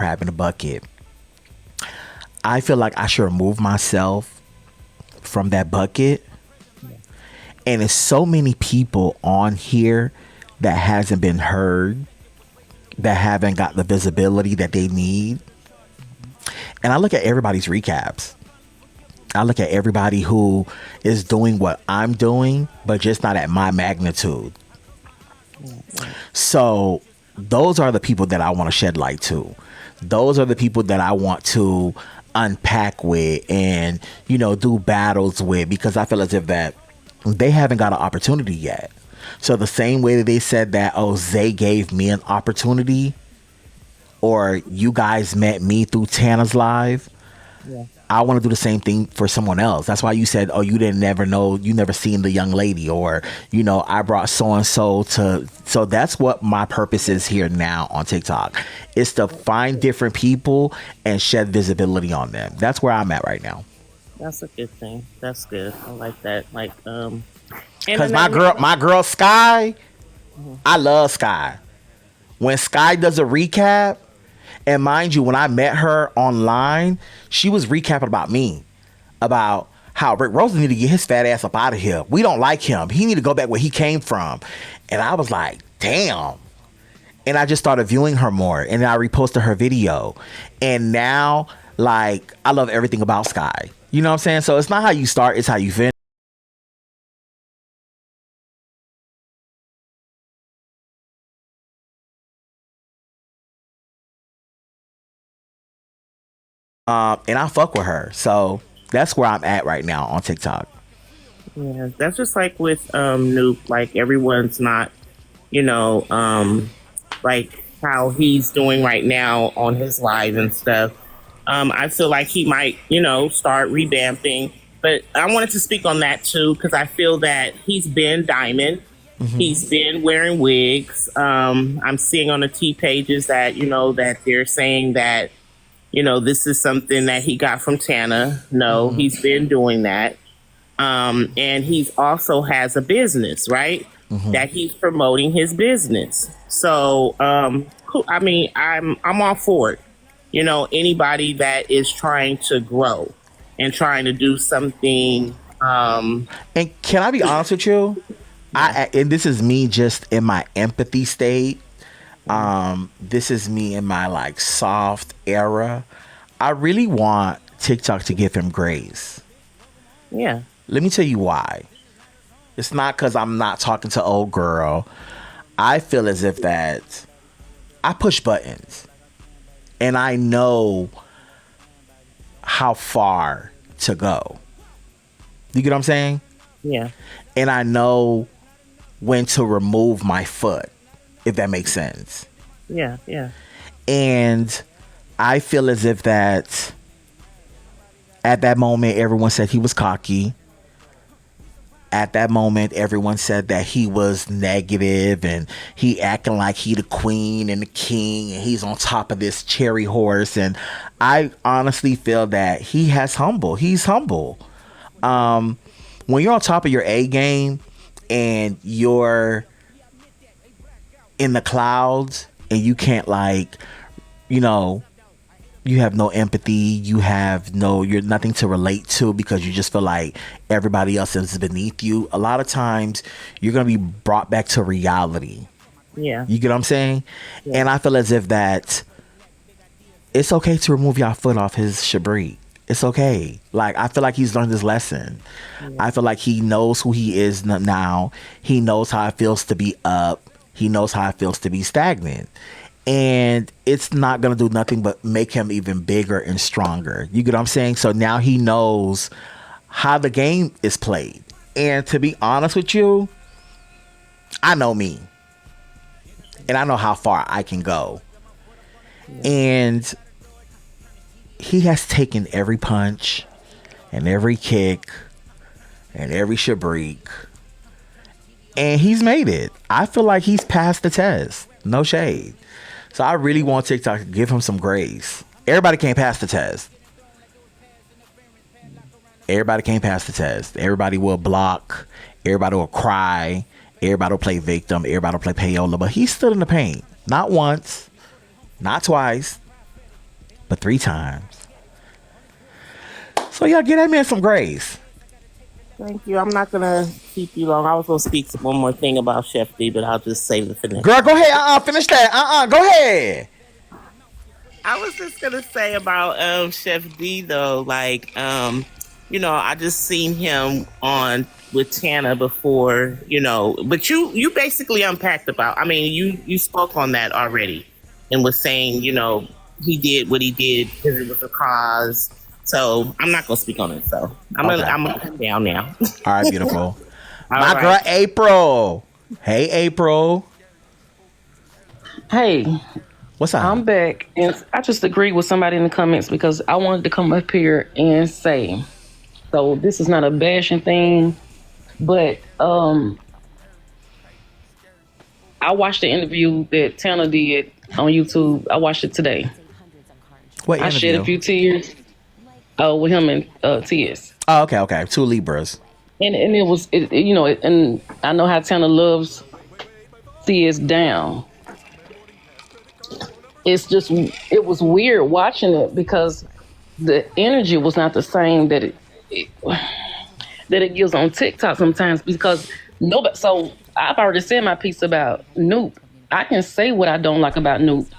crab in a bucket. I feel like I should remove myself from that bucket. And there's so many people on here that hasn't been heard, that haven't got the visibility that they need. And I look at everybody's recaps. I look at everybody who is doing what I'm doing, but just not at my magnitude. So those are the people that I want to shed light to. Those are the people that I want to unpack with and, do battles with, because I feel as if that they haven't got an opportunity yet. So the same way that they said that, oh, Zay gave me an opportunity, or you guys met me through Tana's live. Yeah. I want to do the same thing for someone else. That's why you said, oh, you didn't never know, you never seen the young lady, or, I brought so-and-so to. So that's what my purpose is here now on TikTok. Is to find different people and shed visibility on them. That's where I'm at right now. That's a good thing. That's good. I like that. Like, because my girl Sky, I love Sky. When Sky does a recap, and mind you, when I met her online, she was recapping about me, about how Rick Rosa need to get his fat ass up out of here. We don't like him. He need to go back where he came from. And I was like, damn. And I just started viewing her more, and then I reposted her video. And now, like, I love everything about Sky. You know what I'm saying? So it's not how you start, it's how you finish. And I fuck with her. So that's where I'm at right now on TikTok. Yeah, that's just like with Noop. Like, everyone's not, like how he's doing right now on his live and stuff. I feel like he might, start revamping. But I wanted to speak on that too, because I feel that he's been Diamond. Mm-hmm. He's been wearing wigs. I'm seeing on the T pages that, that they're saying that, this is something that he got from Tana. No, he's been doing that. And he's also has a business, right? That he's promoting his business. So, I mean, I'm all for it. Anybody that is trying to grow and trying to do something. And can I be honest with you? And this is me just in my empathy state. This is me in my like soft era. I really want TikTok to give him grace. Yeah. Let me tell you why. It's not because I'm not talking to old girl. I feel as if that I push buttons. And I know how far to go. You get what I'm saying? Yeah. And I know when to remove my foot, if that makes sense. Yeah, yeah. And I feel as if that at that moment, everyone said he was cocky. At that moment, everyone said that he was negative and he acting like he the queen and the king and he's on top of this cherry horse. And I honestly feel that he's humble. When you're on top of your A game and you're in the clouds and you can't you have no empathy, you're nothing to relate to because you just feel like everybody else is beneath you. A lot of times you're going to be brought back to reality. Yeah. You get what I'm saying? Yeah. And I feel as if that it's okay to remove your foot off his shabri. It's okay. Like, I feel like he's learned his lesson. Yeah. I feel like he knows who he is now. He knows how it feels to be up. He knows how it feels to be stagnant. And it's not going to do nothing but make him even bigger and stronger. You get what I'm saying? So now he knows how the game is played. And to be honest with you, I know me. And I know how far I can go. And he has taken every punch and every kick and every shabreak. And he's made it. I feel like he's passed the test. No shade. So I really want TikTok to give him some grace. Everybody can't pass the test. Everybody can't pass the test. Everybody will block. Everybody will cry. Everybody will play victim. Everybody will play payola. But he stood in the paint. Not once. Not twice. but 3 times. So y'all get that man some grace. Thank you. I'm not gonna keep you long. I was gonna speak one more thing about Chef D, but I'll just save it for next Girl, time. go ahead. Finish that. Go ahead. I was just gonna say about Chef D though, like I just seen him on with Tana before, but you basically unpacked about. I mean, you spoke on that already and was saying, he did what he did because it was a cause. So I'm not gonna speak on it. So Okay. I'm gonna come down now. All right, beautiful. All My girl right. April. Hey, April. Hey, What's I'm up? back, and I just agreed with somebody in the comments because I wanted to come up here and say, so this is not a bashing thing, but I watched the interview that Tana did on YouTube. I watched it today. What I shed a interview? few tears. With him and TS, Oh, okay, okay. 2 Libras. and it was and I know how Tana loves TS down. It's just it was weird watching it because the energy was not the same that it gives on TikTok sometimes because nobody. So I've already said my piece about Noop. I can say what I don't like about Noop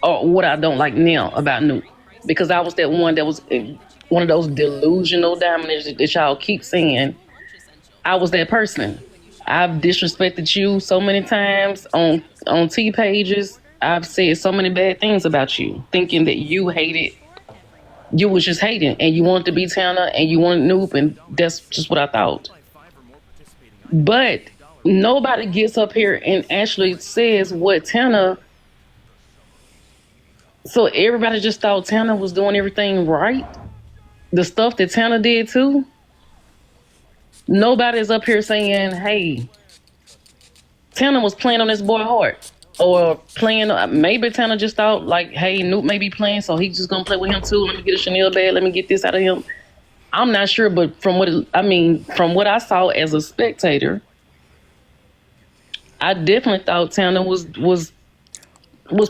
or what I don't like now about Noop because I was that one that was one of those delusional diamonds that y'all keep saying. I was that person. I've disrespected you so many times on T pages. I've said so many bad things about you, thinking that you hated. You was just hating, and you wanted to be Tana, and you wanted Noop, and that's just what I thought. But nobody gets up here and actually says what Tana. So everybody just thought Tana was doing everything right. The stuff that Tana did too. Nobody's up here saying, "Hey, Tana was playing on this boy heart." Or playing, maybe Tana just thought like, "Hey, Noop may be playing, so he's just gonna play with him too. Let me get a Chanel bag. Let me get this out of him." I'm not sure, but from what I saw as a spectator, I definitely thought Tana was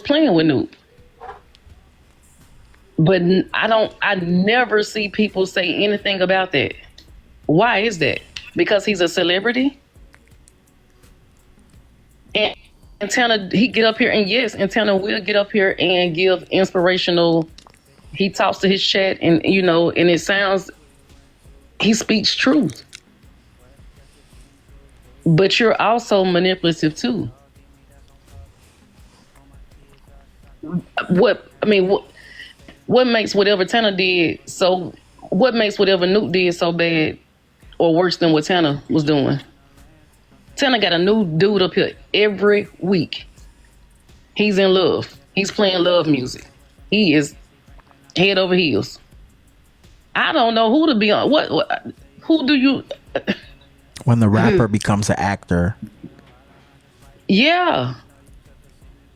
playing with Noop. But I never see people say anything about that. Why is that? Because he's a celebrity, and Tana, he get up here and yes, and Tana will get up here and give inspirational. He talks to his chat, and and it sounds he speaks truth. But you're also manipulative too. What makes whatever Tana did so? What makes whatever Nuke did so bad or worse than what Tana was doing? Tana got a new dude up here every week. He's in love. He's playing love music. He is head over heels. I don't know who to be on. What who do you? When the rapper becomes an actor. Yeah,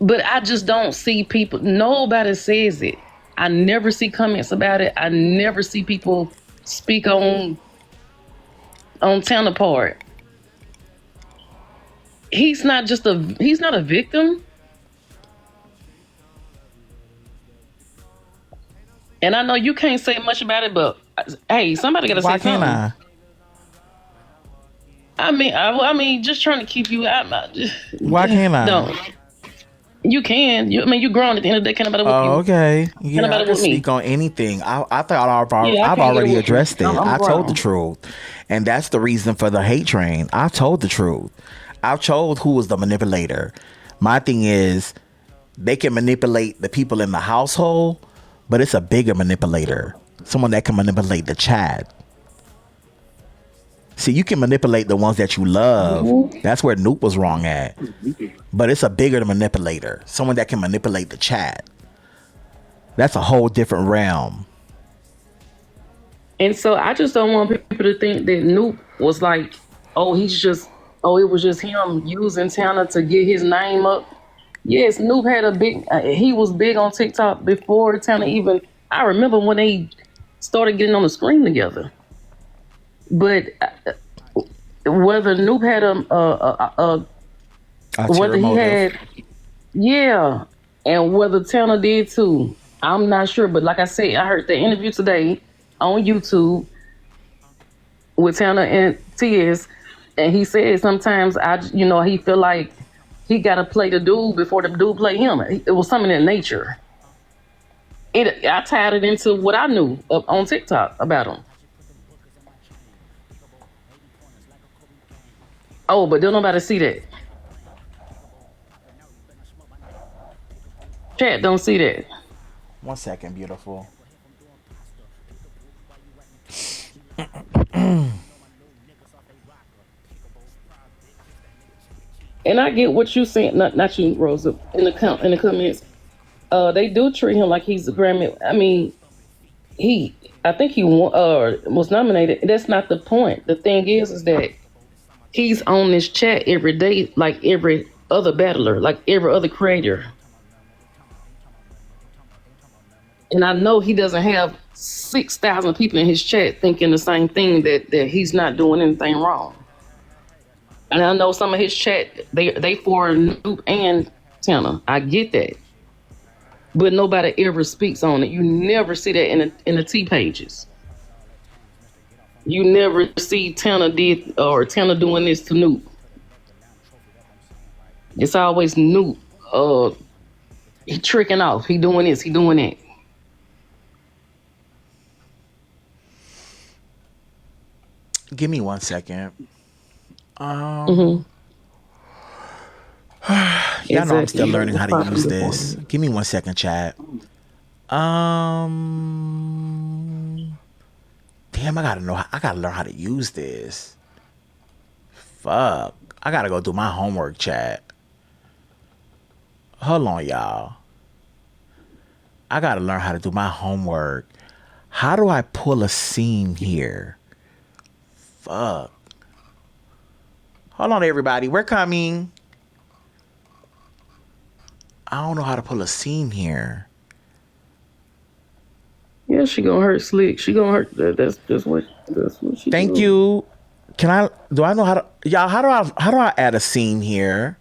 but I just don't see people. Nobody says it. I never see comments about it. I never see people speak on Tana part. He's not a victim. And I know you can't say much about it, but hey, somebody got to Why say can't something. I? I mean, just trying to keep you out. Why can't I? No, you can. You're grown at the end of the day. Can't nobody with Oh, you. okay. Can't Yeah, I nobody can with me. speak on anything. I thought Yeah, I I've can't get it already with you. addressed it. I'm I told the grown. truth. And that's the reason for the hate train. I told the truth. I've told who was the manipulator. My thing is, they can manipulate the people in the household, but it's a bigger manipulator. Someone that can manipulate the chat. See, you can manipulate the ones that you love. That's where Noop was wrong at. But it's a bigger manipulator. Someone that can manipulate the chat. That's a whole different realm. And so I just don't want people to think that Noop was like, it was just him using Tana to get his name up. Yes, Noop had he was big on TikTok before Tana even, I remember when they started getting on the screen together. But whether Noop had whether he motive. had, yeah, and whether Tana did too, I'm not sure, but like I said, I heard the interview today on YouTube with Tanner and Tiz, and he said sometimes he feel like he got to play the dude before the dude play him. It was something in nature. I tied it into what I knew on TikTok about him. Oh, but don't nobody see that. Chat don't see that. 1 second, beautiful. And I get what you saying, not you, Rosa, in the comments. They do treat him like he's a Grammy. I mean, he, I think he was nominated. That's not the point. The thing is that he's on this chat every day, like every other battler, like every other creator. And I know he doesn't have 6,000 people in his chat thinking the same thing, that he's not doing anything wrong. And I know some of his chat, they for Noob and Tanner. I get that. But nobody ever speaks on it. You never see that in the T pages. You never see Tanner doing this to Noob. It's always Noob. He tricking off. He doing this. He doing that. Give me 1 second. Mm-hmm. Y'all know I'm still learning how to use this. Give me 1 second, chat. Damn, I gotta learn how to use this. Fuck. I gotta go do my homework, chat. Hold on, y'all. I gotta learn how to do my homework. How do I pull a scene here? Fuck. Hold on, everybody. We're coming. I don't know how to pull a scene here. Yeah, she gonna hurt Slick. She gonna hurt. That's what she. Thank doing. you. Do I know how to, y'all? How do I add a scene here?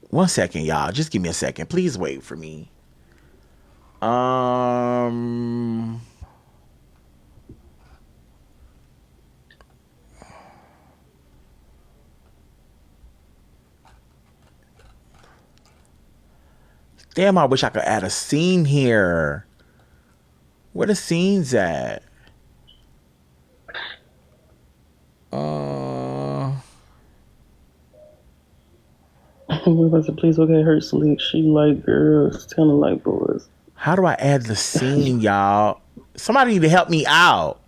1 second, y'all. Just give me a second. Please wait for me. Damn, I wish I could add a scene here. Where the scenes at? Please okay, hurt Slick. She like girls, kind of like boys. How do I add the scene, y'all? Somebody need to help me out.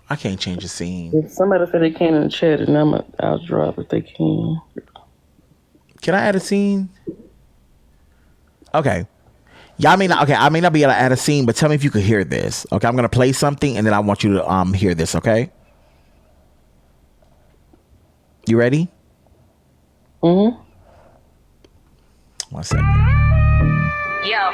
I can't change the scene. If somebody said they can in the chat, and I'll drop if they can. Can I add a scene? Okay. Y'all may not. Okay, I may not be able to add a scene, but tell me if you could hear this. Okay, I'm gonna play something, and then I want you to hear this. Okay. You ready? Mm-hmm. 1 second. Yo.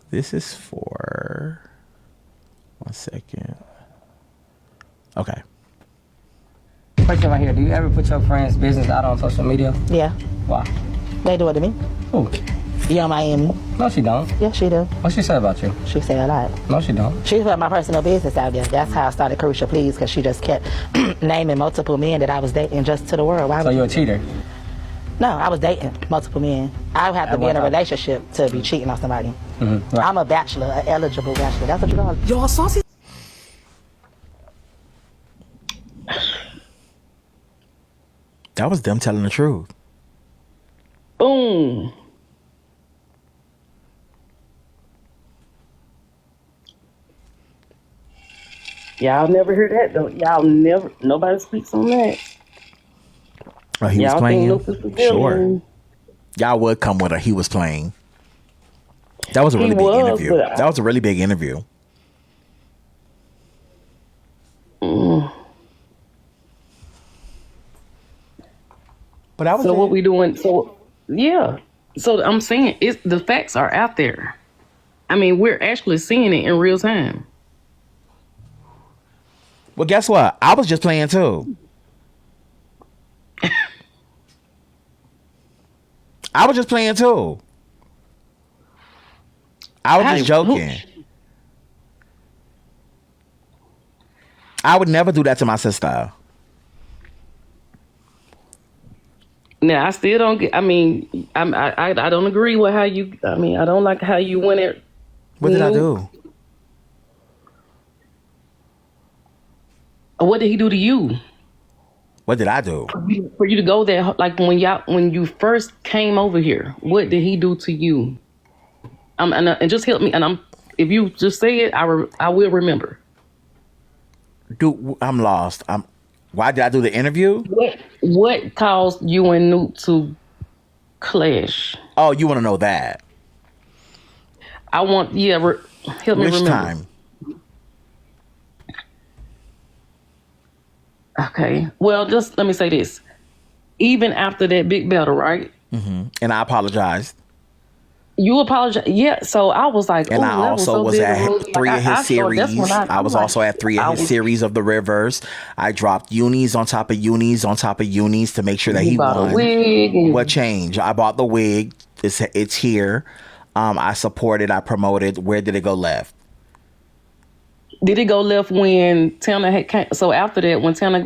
This is for 1 second. Okay. Question right here. Do you ever put your friend's business out on social media? Yeah, Why? they do it to me. Who? Yeah, Miami. No, she don't. Yeah, she do. What she say about you? She say a lot. No, she don't. She put my personal business out there. That's how I started Crucial Please, because she just kept naming multiple men that I was dating just to the world. Why So would you a cheater? No, I was dating multiple men. I would have to At be one in a time. relationship to be cheating on somebody. Mm-hmm. Right. I'm a bachelor, an eligible bachelor. That's what you call it. Y'all saucy. That was them telling the truth. Boom. Y'all never hear that though. Nobody speaks on that. Oh, he was Y'all playing. think Lucas was Sure. villain. Y'all would come with her. He was playing. That was a really He big was, interview. but That was a really big interview. But that was So it. what we doing? So yeah. So I'm saying the facts are out there. I mean, we're actually seeing it in real time. Well, guess what? I was just playing too. I was just playing too. I was How, just who, joking. I would never do that to my sister. now I still don't get. I mean, I don't agree with how you. I mean, I don't like how you went it. What did I Nope. do? What did he do to you? What did I do? For you to go there, like when you first came over here, what did he do to you? And just help me. And if you just say it, I will remember. Dude, I'm lost. Why did I do the interview? What caused you and Newt to clash? Oh, you want to know that? I want help me Which remember. time? Okay. Well, just let me say this. Even after that big battle, right? And I apologized. You apologize. Yeah. So I was like, And oh, I that also so was big. at Like, three of his I saw- that's series. when I was I'm also like, at three I of his was- series of the Rivers. I dropped unis on top of unis on top of unis to make sure that he bought won. a wig. And What changed? I bought the wig. It's here. I supported. I promoted. Where did it go left? did it go left when Tanner had came? So after that, when Tanner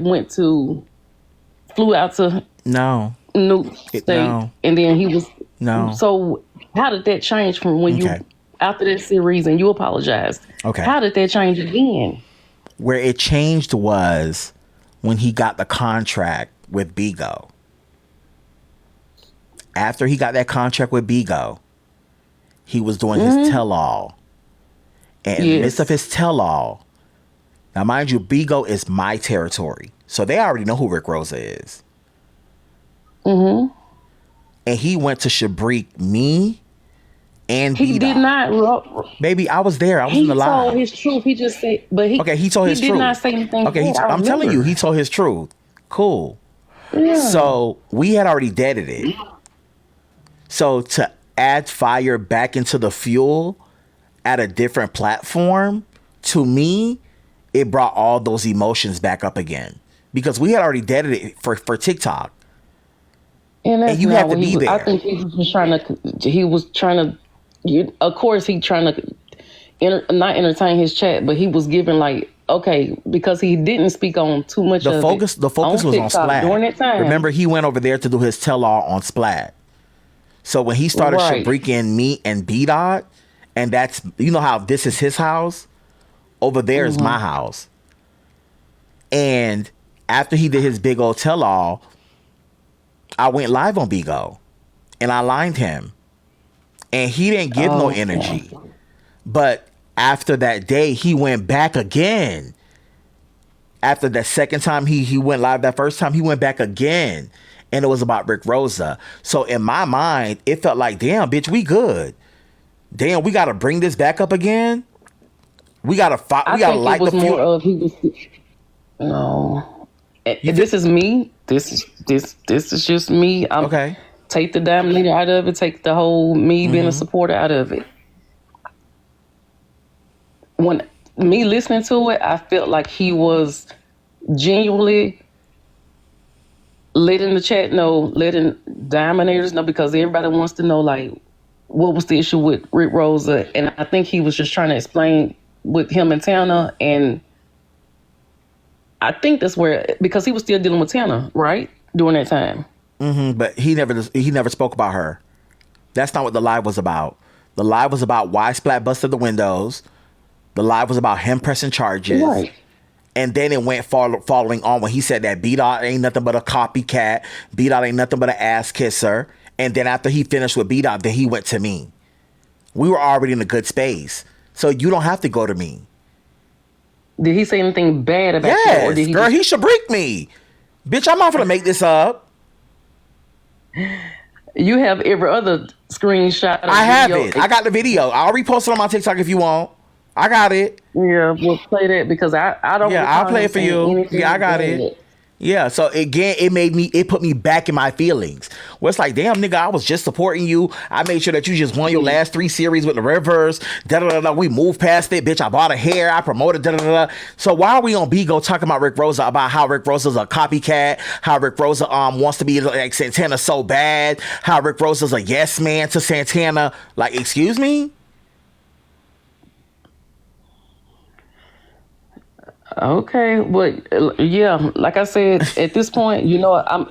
flew out to No. New State, no. and then he was No. So how did that change from when Okay. you after that series and you apologized? Okay. How did that change again? Where it changed was when he got the contract with Bigo. After he got that contract with Bigo, he was doing his tell-all. And in the Yes. midst of his tell-all, now mind you, Bigo is my territory. So they already know who Rick Rosa is. And he went to Shabrik, me, and He B-Dot. did not. Baby, I was there. I was He in the live. told his truth. He just said, but he Okay, he told his he truth. did not say anything. Okay, bad. I I'm telling remember. you, he told his truth. Cool. Yeah. So we had already deaded it. So to add fire back into the fuel at a different platform, to me, it brought all those emotions back up again. Because we had already deaded it for TikTok. And that's And you not have to what be he was, I there. think he was trying to. He was trying to. Of course, he trying to not entertain his chat, but he was giving like okay because he didn't speak on too much. The of focus it was on TikTok Splat. during that time. Remember, he went over there to do his tell-all on Splat. So when he started Right. Shabriking me and B-Dot, and that's, you know how this is his house? Over there is my house. And after he did his big old tell-all, I went live on Bigo. And I lined him. And he didn't give no energy. But after that day, he went back again. After that second time he went live, that first time he went back again. And it was about Rick Rosa. So in my mind, it felt like, damn, bitch, we good. Damn, we got to bring this back up again. We got to fight. I We got to think light it was the more fuel. of he was. No, this is me. This is just me. Okay. Take the dominator out of it. Take the whole me being a supporter out of it. When me listening to it, I felt like he was genuinely letting the chat know, letting dominators know, because everybody wants to know like what was the issue with Rick Rosa, and I think he was just trying to explain with him and Tana, and I think that's where, because he was still dealing with Tana, right, during that time. But he never spoke about her. That's not what the live was about. The live was about why Splat busted the windows. The live was about him pressing charges. Right. And then it went following on when he said that B-Dot ain't nothing but a copycat. B-Dot ain't nothing but an ass kisser. And then after he finished with B-Dot, then he went to me. We were already in a good space. So you don't have to go to me. Did he say anything bad about you? Or Yes, did he girl, just, he should break me. Bitch, I'm not gonna make this up. you have every other screenshot? I have video. it. I got the video. I'll repost it on my TikTok if you want. I got it. Yeah, we'll play that because I don't. Yeah, I'll recall play him it for saying you. anything Yeah, I got bad. it. Yeah, so again, it put me back in my feelings. Where it's like, damn, nigga, I was just supporting you. I made sure that you just won your last 3 series with the Rivers. Da da da da. We moved past it, bitch. I bought a hair. I promoted. Da da da da. So why are we on Bigo talking about Rick Rosa, about how Rick Rosa's a copycat, how Rick Rosa wants to be like Santana so bad, how Rick Rosa's a yes man to Santana? Like, excuse me. Okay, but yeah, like I said, at this point, I'm.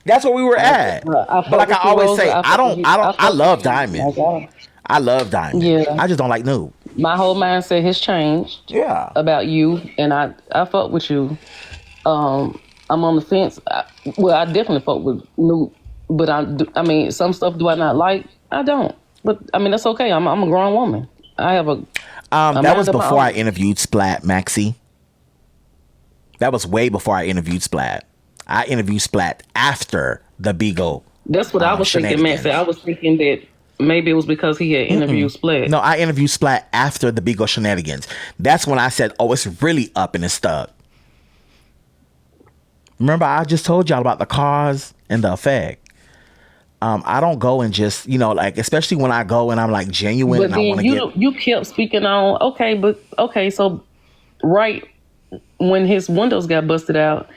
That's where we were at. But like I always say, I love Diamond. I love Diamond. Yeah. I just don't like Noob. My whole mindset has changed. Yeah. About you, and I fuck with you. I'm on the fence. I definitely fuck with Noob, but I mean, some stuff do I not like? I don't. But I mean, that's okay. I'm a grown woman. I have a. That was before I interviewed Splat Maxi. That was way before I interviewed Splat. I interviewed Splat after the Bigo. That's what I was thinking, Maxie. I was thinking that maybe it was because he had interviewed Splat. No, I interviewed Splat after the Bigo shenanigans. That's when I said, oh, it's really up and it's stuck. Remember, I just told y'all about the cause and the effect. I don't go and just, like, especially when I go and I'm like genuine. But and I want to get... you kept speaking on, so right when his windows got busted out,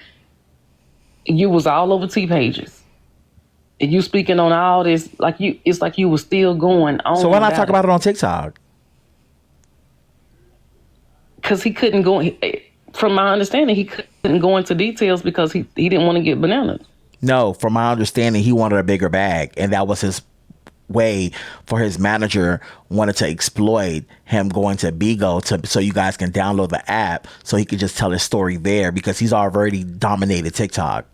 you was all over T pages. And you speaking on all this, it's like you was still going on. So why not talk about it on TikTok? Because he couldn't go, from my understanding, he couldn't go into details because he didn't want to get bananas. No, from my understanding, he wanted a bigger bag, and that was his way for his manager wanted to exploit him going to Bigo so you guys can download the app so he could just tell his story there because he's already dominated TikTok.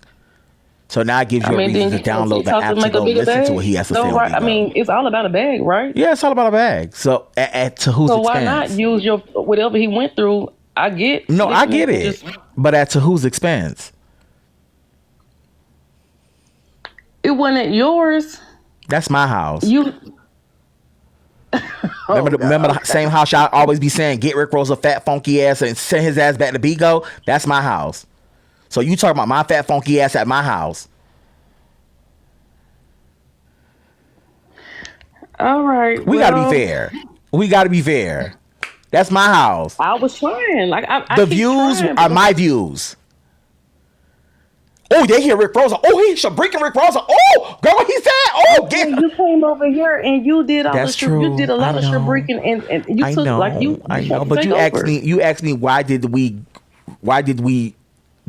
So now it gives you a reason to download the app to go listen to what he has to say. Right? I mean, it's all about a bag, right? Yeah, it's all about a bag. So to whose expense? So why not use your whatever he went through? I get. No, I get it. But at to whose expense? It wasn't yours. That's my house. You remember the same house y'all always be saying, get Rick Rosa fat funky ass and send his ass back to Bigo? That's my house. So you talking about my fat funky ass at my house? All right. We gotta be fair. We gotta be fair. That's my house. I was trying. The views are my views. Oh, they hear Rick Rosa. Oh, he's breaking Rick Rosa. Oh, girl, what he said. Oh, get you came over here and you did all That's true. You did a lot of shabriking and you I took know, like you. I know, but you asked me why did we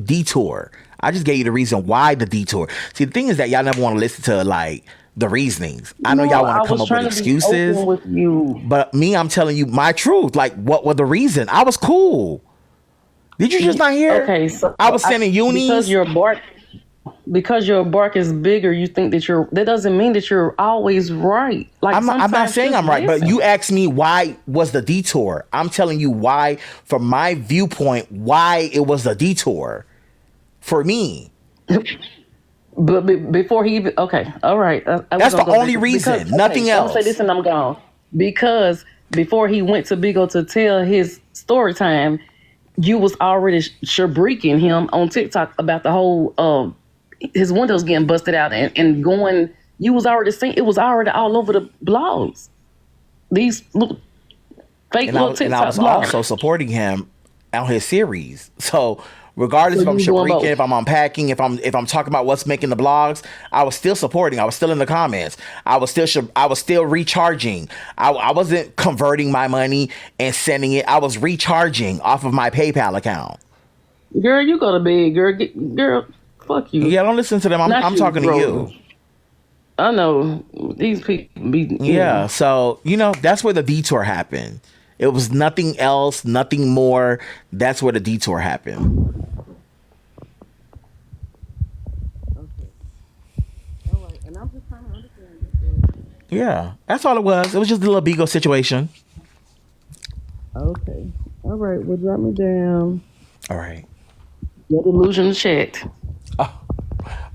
detour? I just gave you the reason why the detour. See, the thing is that y'all never want to listen to like the reasonings. I know y'all want to come up with excuses. With you. But me, I'm telling you my truth. Like, what was the reason? I was cool. Did you just not hear? Okay, so I was sending unis. Because your bark is bigger, you think that doesn't mean that you're always right. Like I'm not saying I'm right, but you asked me why was the detour. I'm telling you why, from my viewpoint, why it was a detour for me. But before he even, okay, all right. That's the only reason, nothing else. I'm gonna say this and I'm gone. Because before he went to Bigo to tell his story time, you was already shabriking him on TikTok about the whole his windows getting busted out and going. You was already saying it was already all over the blogs. These little fake little TikTok and I was blogs. Also supporting him on his series. So regardless if I'm shabriking, if I'm unpacking, if I'm talking about what's making the blogs, I was still supporting. I was still in the comments. I was still recharging. I wasn't converting my money and sending it. I was recharging off of my PayPal account. Girl, you go to bed, girl. Fuck you. Yeah, don't listen to them. I'm talking to you. I know these people be. Yeah, so that's where the detour happened. It was nothing else, nothing more. That's where the detour happened. Yeah, that's all it was. It was just a little Bigo situation. Okay. All right. Well, drop me down. All right. Your delusional chat. Oh,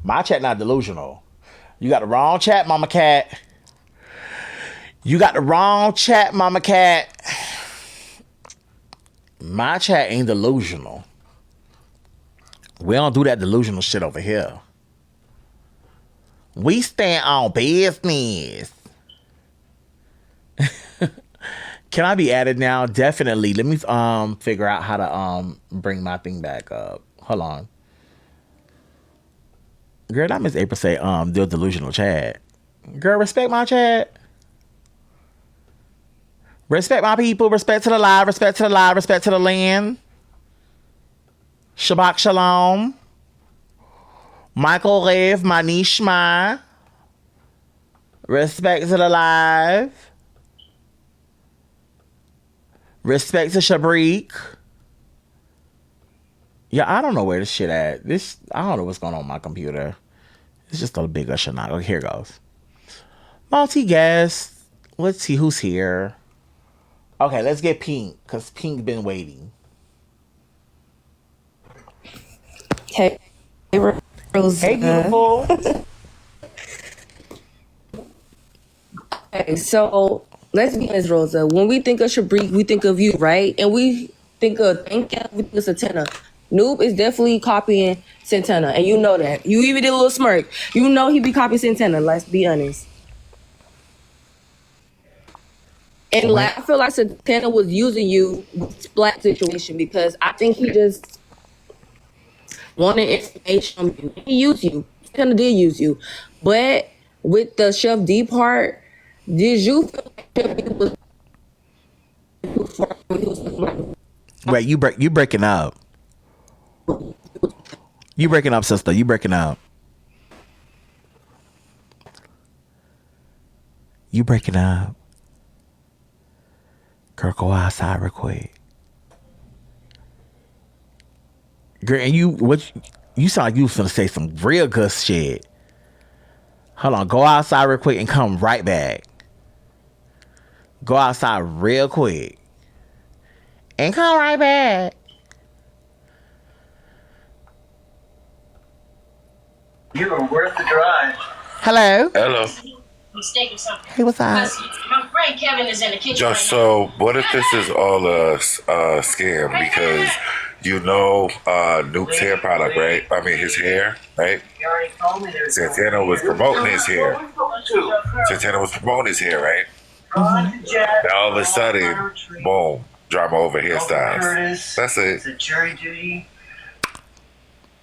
my chat not delusional. You got the wrong chat, Mama Cat. You got the wrong chat, Mama Cat. My chat ain't delusional. We don't do that delusional shit over here. We stand on business. Can I be added now? Definitely. Let me figure out how to bring my thing back up. Hold on. Girl, I miss April say the delusional chat. Girl, respect my chat. Respect my people. Respect to the live. Respect to the live. Respect to the land. Shabbat shalom. Michael Rev, Manishma. Respect to the live. Respect to Shabrik. Yeah, I don't know where this shit at. I don't know what's going on with my computer. It's just a bigger shenanigans. Okay, here goes. Multi-guest. Let's see who's here. Okay, let's get Pink, because Pink been waiting. Hey, Rosa. Hey, beautiful. Okay, so let's be honest, Rosa. When we think of Shabrik, we think of you, right? And we think of Thank You, we think of Santana. Noob is definitely copying Santana, and you know that. You even did a little smirk. You know he be copying Santana, let's be honest. And I feel like Santana was using you with Splat situation because I think he just wanted information from you. He used you. Santana did use you. But with the Chef D part, did you feel like Chef D was Wait, you breaking up. You breaking up, sister. You breaking up. You breaking up. Girl, go outside real quick. Girl, and you sound like you was finna say some real good shit. Hold on, go outside real quick and come right back. Go outside real quick. And come right back. You are worth the drive. Hello. Hello. Mistake or something. Hey, what's up? My friend Kevin is in the kitchen. Just so, what if this is all a scam? Because Nuke's hair product, right? I mean, his hair, right? You already told me there's Santana was promoting his hair. Santana was promoting his hair, right? Now all of a sudden, boom, drama over hairstyles. That's it. It's a jury duty.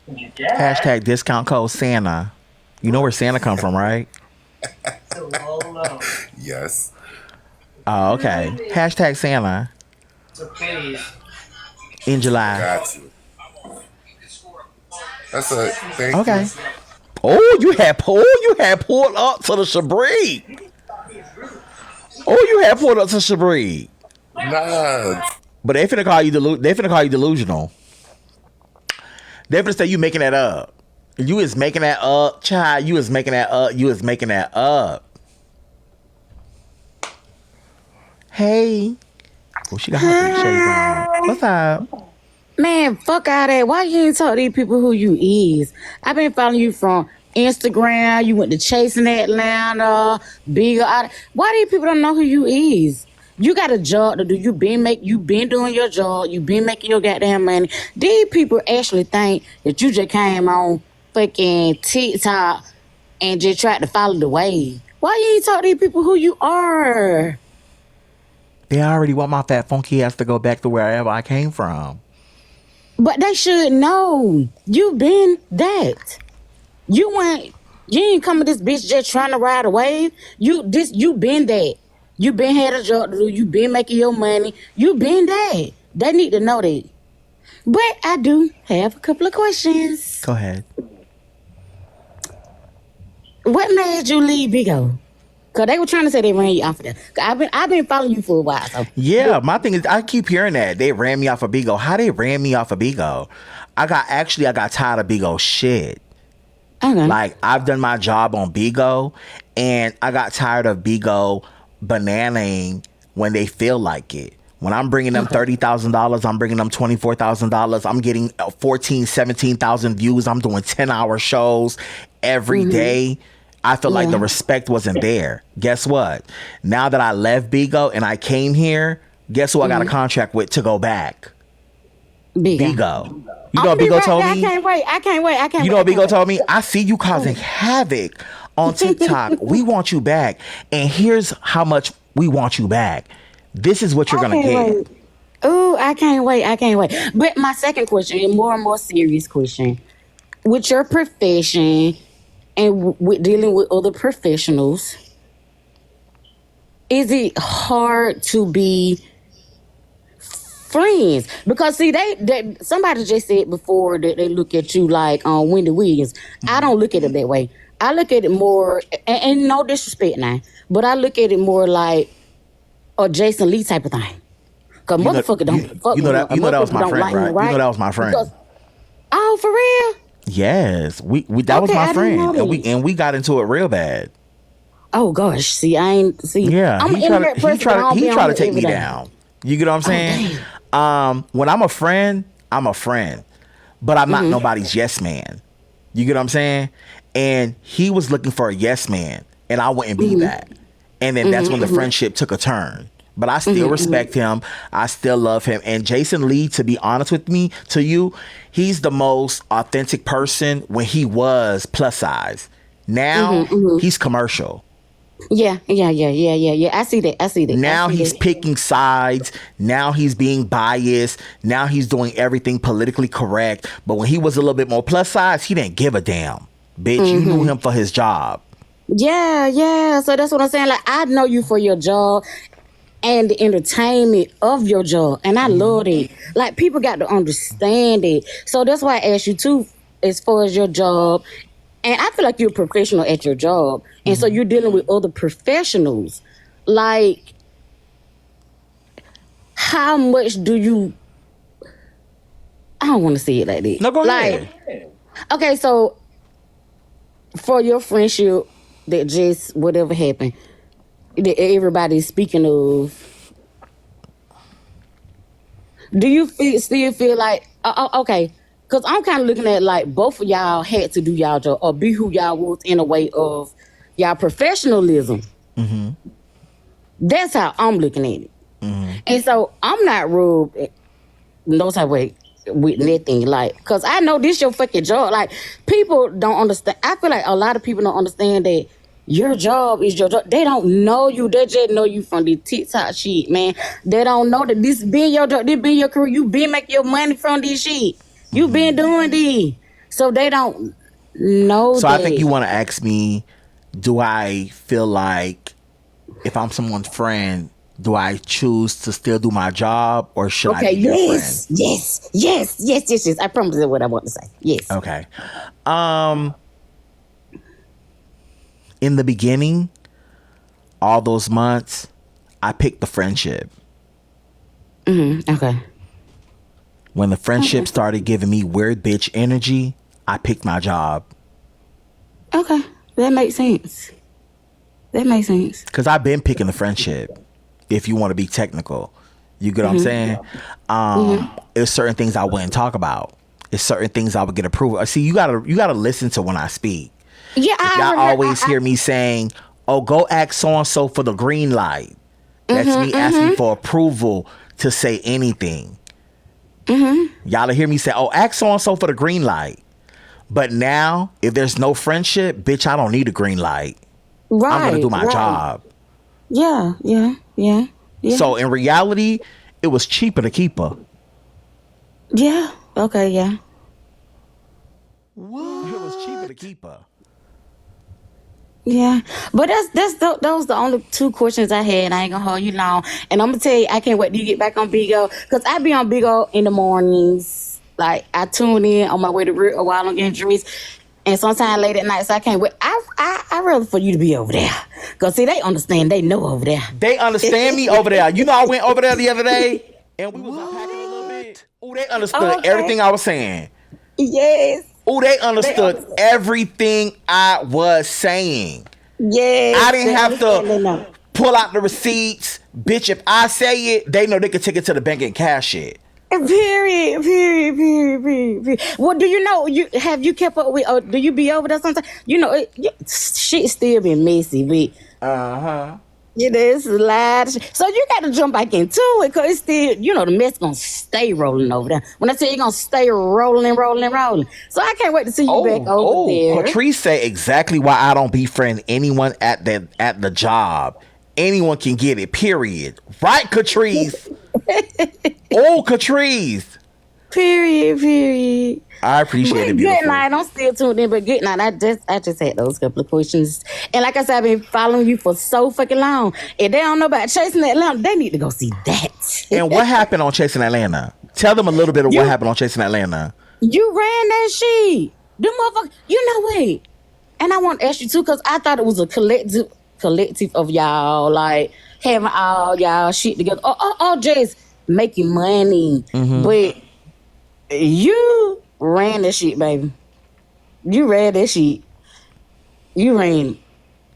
Hashtag discount code Santa. You know where Santa come from, right? Yes. Oh, okay. Hashtag Santa. So please. In July. Got you. That's it. Thank Okay. you. Oh, you had pulled up to the Shabri. Oh, you had pulled up to Shabri. Nah. But they finna call you delusional. They finna say you making that up. You is making that up, child. You is making that up. You is making that up. Hey. Oh, she got her shades on. What's up? Man, fuck out of that. Why you ain't talk to these people who you is? I've been following you from Instagram. You went to Chasing Atlanta, Bigger. Why these people don't know who you is? You got a job to do. You been doing your job. You been making your goddamn money. These people actually think that you just came on fucking TikTok and just tried to follow the wave. Why you ain't talk to these people who you are? They already want my fat funky ass to go back to wherever I came from. But they should know. You been that. You ain't coming this bitch just trying to ride a wave. You been that. You been had a job to do. You been making your money. You been that. They need to know that. But I do have a couple of questions. Go ahead. What made you leave Big O? Cause they were trying to say they ran you off of there. I've been following you for a while. So. Yeah, my thing is I keep hearing that they ran me off of Bigo. How they ran me off of Bigo? I got tired of Bigo shit. Okay. Like I've done my job on Bigo, and I got tired of Bigo bananaing when they feel like it. When I'm bringing them $30,000, I'm bringing them $24,000. I'm getting 14, 17,000 views. I'm doing 10-hour shows every day. I feel like the respect wasn't there. Guess what? Now that I left Bigo and I came here, guess who I got a contract with to go back? Big. Bigo. You I'm know gonna what be Bigo right told there. I me? can't wait. I can't wait. I can't You wait. know what I can't Bigo wait. told me? I see you causing havoc on TikTok. We want you back. And here's how much we want you back. This is what you're I going to can't get. wait. Oh, I can't wait. I can't wait. But my second question, a more and more serious question. With your profession and with dealing with other professionals, is it hard to be friends? Because see, they somebody just said before that they look at you like Wendy Williams. I don't look at it that way. I look at it more, and no disrespect now, but I look at it more like a Jason Lee type of thing. Cause You know, motherfucker don't fuck you know with him. that you know that was Motherfucker my don't friend, like him, right? You know right? that was my friend. Because oh, for real? Yes, we that was Okay, my I didn't know friend, that. and we got into it real bad. Oh gosh, see, I ain't see. Yeah, I'm an internet person, but I don't he be on tried to here take every me day. down. You get what I'm saying? Damn. When I'm a friend, but I'm not nobody's yes man. You get what I'm saying? And he was looking for a yes man, and I wouldn't be that. And then that's when the friendship took a turn. But I still respect him. I still love him. And Jason Lee, to be honest with you, he's the most authentic person when he was plus size. Now he's commercial. Yeah. I see that. Now he's picking sides. Now he's being biased. Now he's doing everything politically correct. But when he was a little bit more plus size, he didn't give a damn. Bitch, you knew him for his job. Yeah. So that's what I'm saying. Like, I know you for your job and the entertainment of your job. And I love it. Like, people got to understand it. So that's why I asked you too, as far as your job. And I feel like you're a professional at your job. And so you're dealing with other professionals. Like, how much do you... I don't want to say it like that. No, go like, ahead. Okay, so for your friendship that just whatever happened, that everybody's speaking of, do you still feel like okay? Because I'm kind of looking at like both of y'all had to do y'all job or be who y'all was in a way of y'all professionalism. That's how I'm looking at it. And so I'm not rude no type of way with nothing, like, because I know this your fucking job. Like, people don't understand. I feel like a lot of people don't understand that your job is your job. They don't know you. They just know you from the TikTok shit, man. They don't know that this been your job. This been your career. You been making your money from this shit. You been doing this. So they don't know So that. I think you want to ask me, do I feel like if I'm someone's friend, do I choose to still do my job or should I be your friend? Yes. I promise that's what I want to say. Yes. Okay. In the beginning, all those months, I picked the friendship. Okay. When the friendship started giving me weird bitch energy, I picked my job. Okay. That makes sense. Because I've been picking the friendship, if you want to be technical. You get what I'm saying? There's certain things I wouldn't talk about. There's certain things I would get approval. See, you gotta listen to when I speak. Yeah, If y'all always hear me saying, oh, go ask so-and-so for the green light. That's me asking for approval to say anything. Y'all hear me say, oh, ask so-and-so for the green light. But now, if there's no friendship, bitch, I don't need a green light. Right. I'm going to do my job. Yeah. So in reality, it was cheaper to keep her. Yeah. Okay, yeah. What? It was cheaper to keep her. Yeah, but those the only two questions I had. I ain't gonna hold you long, and I'm gonna tell you, I can't wait till you get back on Bigo, because I be on Bigo in the mornings. Like, I tune in on my way to work while I'm getting dressed, and sometimes late at night. So I can't wait. I rather for you to be over there, cause see, they understand. They know over there. They understand me over there. You know, I went over there the other day, and we was unpacking a little bit. Oh, they understood everything I was saying. Yes. Oh, they understood everything I was saying. Yes. I didn't have to pull out the receipts. Bitch, if I say it, they know they can take it to the bank and cash it. Period. Well, do you know, have you kept up with, or do you be over there sometimes? You know, shit still been messy, but This is loud. So you got to jump back into it because it's still, the mess gonna stay rolling over there. When I say you're gonna stay rolling. So I can't wait to see you back over there. Patrice said exactly why I don't befriend anyone at the job. Anyone can get it, period. Right, Catrice? Catrice. Period. I appreciate it, beautiful. Good night. I'm still tuned in, but good night. I just had those couple of questions. And like I said, I've been following you for so fucking long. If they don't know about Chasing Atlanta, they need to go see that. And what happened on Chasing Atlanta? Tell them a little bit of what happened on Chasing Atlanta. You ran that shit. Them motherfuckers. You know what? And I want to ask you too, because I thought it was a collective of y'all, like having all y'all shit together. Or just making money. Mm-hmm. But you ran that shit, baby. You ran that shit. You ran.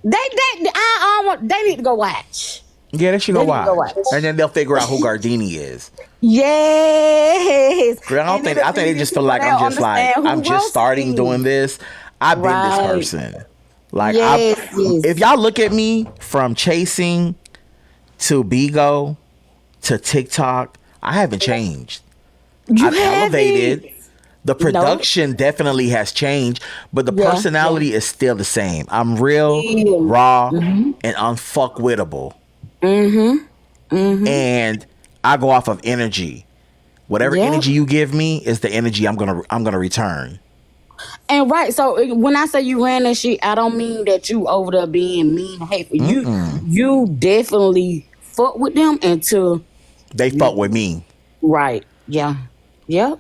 They need to go watch. Yeah, they should go watch. And then they'll figure out who Gardini is. Yes. I think they just feel like I'm just starting doing this. I've been this person. Like, yes. If y'all look at me from Chasing to Bigo to TikTok, I haven't changed. I've elevated. The production definitely has changed, but the personality is still the same. I'm real, raw, and unfuckwittable. And I go off of energy. Whatever energy you give me is the energy I'm gonna return. And right, so when I say you ran that shit, I don't mean that you over there being mean and hateful. You definitely fuck with them until they fuck with me. Right. Yeah. Yep.